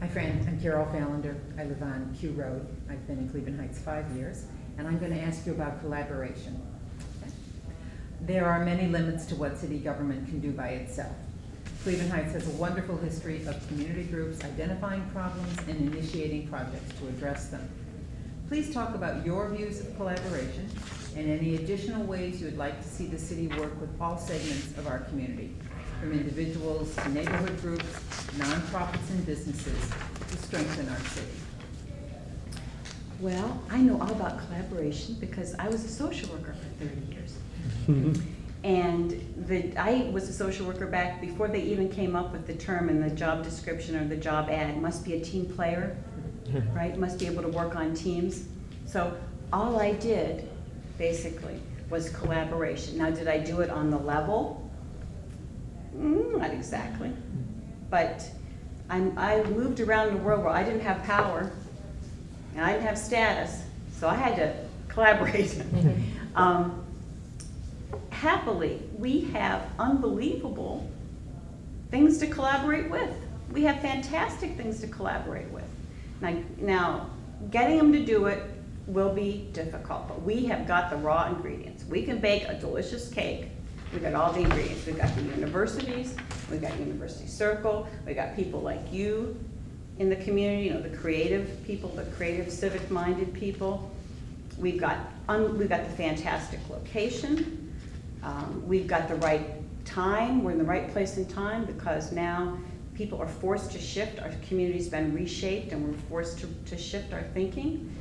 Hi, Fran. I'm Carol Fallender. I live on Kew Road. I've been in Cleveland Heights 5 years, and I'm going to ask you about collaboration. Okay? There are many limits to what city government can do by itself. Cleveland Heights has a wonderful history of community groups identifying problems and initiating projects to address them. Please talk about your views of collaboration and any additional ways you would like to see the city work with all segments of our community, from individuals to neighborhood groups, nonprofits and businesses, to strengthen our city. Well, I know all about collaboration because I was a social worker for 30 years. And I was a social worker back before they even came up with the term in the job description or the job ad. Must be a team player, right? Must be able to work on teams. So all I did, basically, was collaboration. Now, did I do it on the level? Not exactly. But I moved around the world where I didn't have power, and I didn't have status, so I had to collaborate. Happily, we have unbelievable things to collaborate with. We have fantastic things to collaborate with. Now, getting them to do it will be difficult, but we have got the raw ingredients. We can bake a delicious cake. We've got all the ingredients. We've got the universities, we've got University Circle, we've got people like you in the community, you know, the creative people, the creative civic-minded people. We've got the fantastic location. We've got the right time. We're in the right place and time because now people are forced to shift. Our community's been reshaped and we're forced to shift our thinking.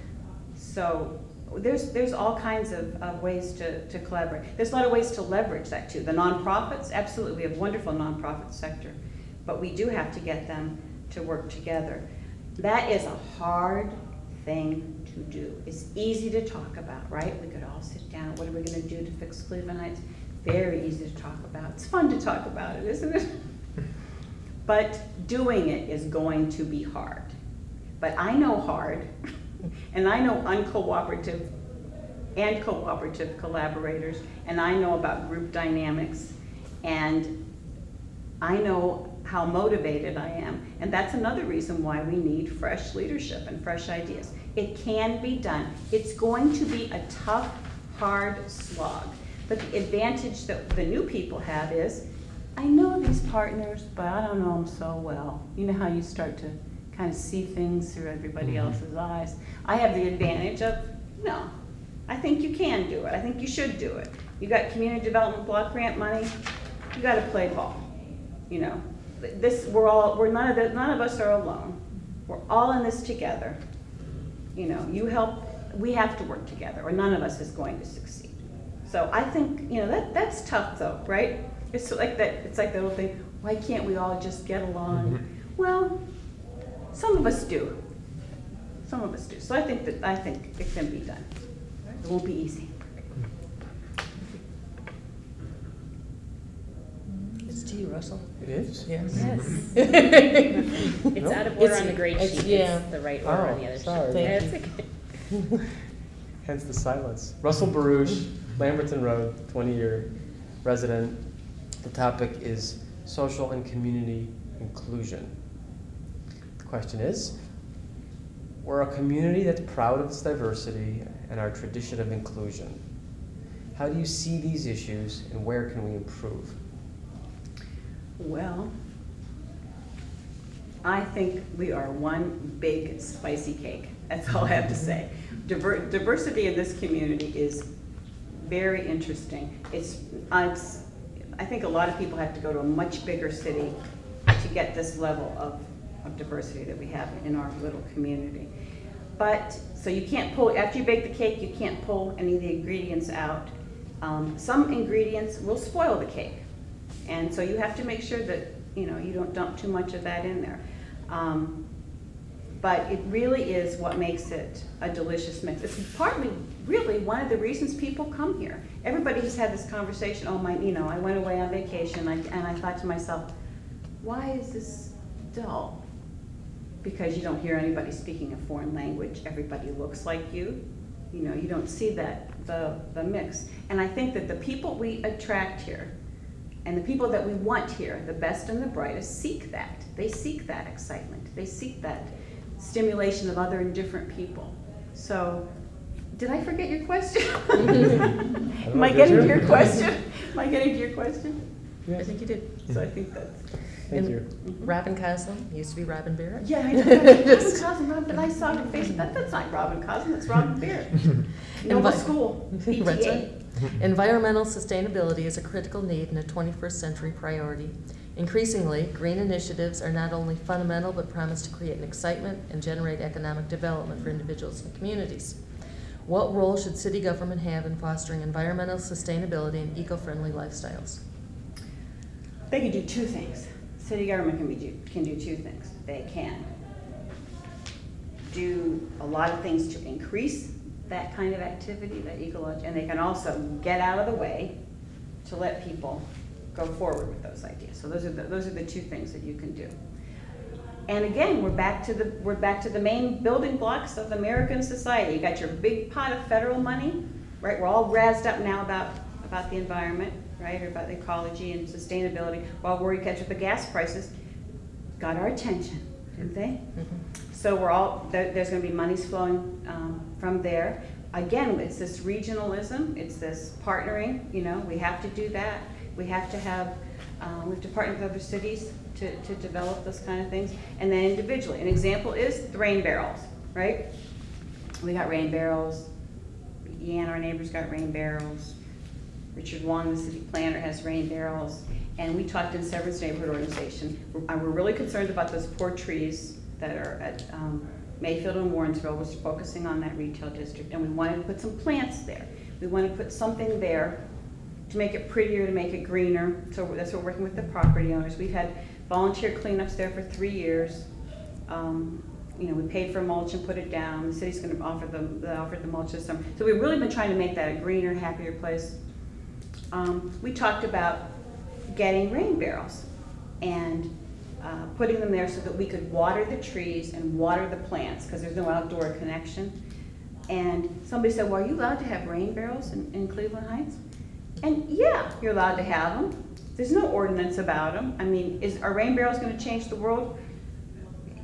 So there's all kinds of ways to collaborate. There's a lot of ways to leverage that too. The nonprofits, absolutely, we have a wonderful nonprofit sector, but we do have to get them to work together. That is a hard thing to do. It's easy to talk about, right? We could all sit down, what are we gonna do to fix Cleveland Heights? Very easy to talk about. It's fun to talk about it, isn't it? But doing it is going to be hard. But I know hard, and I know uncooperative and cooperative collaborators, and I know about group dynamics, and I know how motivated I am, and that's another reason why we need fresh leadership and fresh ideas. It can be done. It's going to be a tough, hard slog, but the advantage that the new people have is, I know these partners, but I don't know them so well. You know how you start to kind of see things through everybody else's eyes. I have the advantage of, no, I think you can do it. I think you should do it. You got community development block grant money, you got to play ball. You know, none of us are alone. We're all in this together. You know, you help, we have to work together, or none of us is going to succeed. So I think, you know, that's tough though, right? It's like that. It's like the whole thing. Why can't we all just get along? Well, some of us do. Some of us do. So I think it can be done. It won't be easy. It's to you, Russell. It is? Yes. Yes. It's out of order on the grade sheet. Yeah. It's the right order on the other sorry. sheet. Thank That's okay. Hence the silence. Russell Baruch, Lamberton Road, 20-year resident. The topic is social and community inclusion. The question is, we're a community that's proud of its diversity and our tradition of inclusion. How do you see these issues and where can we improve? Well, I think we are one big spicy cake. That's all I have to say. Diversity in this community is very interesting. I think a lot of people have to go to a much bigger city to get this level of diversity that we have in our little community. But, so you can't pull, after you bake the cake, you can't pull any of the ingredients out. Some ingredients will spoil the cake. And so you have to make sure that, you know, you don't dump too much of that in there. But it really is what makes it a delicious mix. It's partly, really, one of the reasons people come here. Everybody has had this conversation, oh my, you know, I went away on vacation and I thought to myself, why is this dull? Because you don't hear anybody speaking a foreign language. Everybody looks like you. You know, you don't see that, the mix. And I think that the people we attract here And the people that we want here, the best and the brightest, seek that. They seek that excitement. They seek that stimulation of other and different people. So, did I forget your question? Am I getting to your question? Am I getting to your question? Yes. I think you did. So I think that's. Thank you. Robin Coslin, used to be Robin Barrett. Yeah, I know. Robin Coslin, but I saw her face. That's not Robin Coslin, that's Robin Barrett. Nova School, PTA. That's right. Environmental sustainability is a critical need and a 21st century priority. Increasingly, green initiatives are not only fundamental but promise to create an excitement and generate economic development for individuals and communities. What role should city government have in fostering environmental sustainability and eco-friendly lifestyles? They can do two things. City government can do two things. They can do a lot of things to increase that kind of activity, that ecological, and they can also get out of the way to let people go forward with those ideas. So those are the two things that you can do. And again, we're back to the main building blocks of American society. You got your big pot of federal money, right? We're all razzed up now about the environment, right, or about the ecology and sustainability. While we're catching up the gas prices, got our attention, didn't they? Mm-hmm. So there's going to be monies flowing from there. Again, it's this regionalism, it's this partnering. You know, we have to do that. We have to partner with other cities to develop those kind of things, and then individually. An example is the rain barrels, right? We got rain barrels. Yan, our neighbors, got rain barrels. Richard Wong, the city planner, has rain barrels. And we talked in Severance Neighborhood Organization. We're really concerned about those poor trees that are at Mayfield and Warrensville, which is focusing on that retail district. And we wanted to put some plants there. We want to put something there to make it prettier, to make it greener. So that's what we're working with the property owners. We've had volunteer cleanups there for 3 years. You know, we paid for mulch and put it down. The city's going to offer the mulch this summer. So we've really been trying to make that a greener, happier place. We talked about getting rain barrels and putting them there so that we could water the trees and water the plants, because there's no outdoor connection. And somebody said, well, are you allowed to have rain barrels in Cleveland Heights? And yeah, you're allowed to have them. There's no ordinance about them. I mean, are rain barrels going to change the world?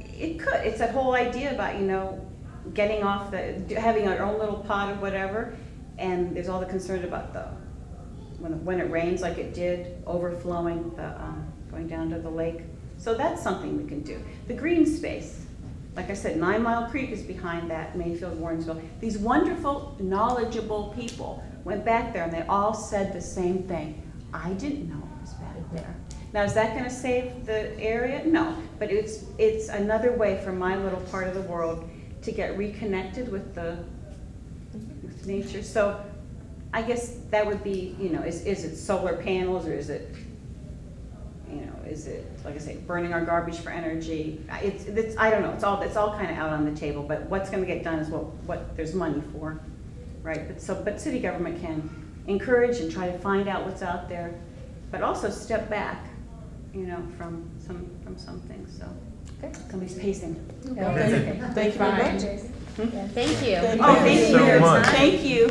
It could. It's that whole idea about, you know, getting off having our own little pot of whatever, and there's all the concern about when it rains like it did, overflowing, going down to the lake. So that's something we can do. The green space, like I said, 9 Mile Creek is behind that, Mayfield, Warrensville. These wonderful, knowledgeable people went back there and they all said the same thing. I didn't know it was back there. Now, is that going to save the area? No, but it's another way for my little part of the world to get reconnected with nature. So I guess that would be, you know, is it solar panels, or is it, you know, is it, like I say, burning our garbage for energy? It's I don't know. It's all kind of out on the table. But what's going to get done is what there's money for, right? But city government can encourage and try to find out what's out there, but also step back, you know, from some things. So somebody's pacing. Thank you very much. Thank you. Oh, thank you. so much. Thank you.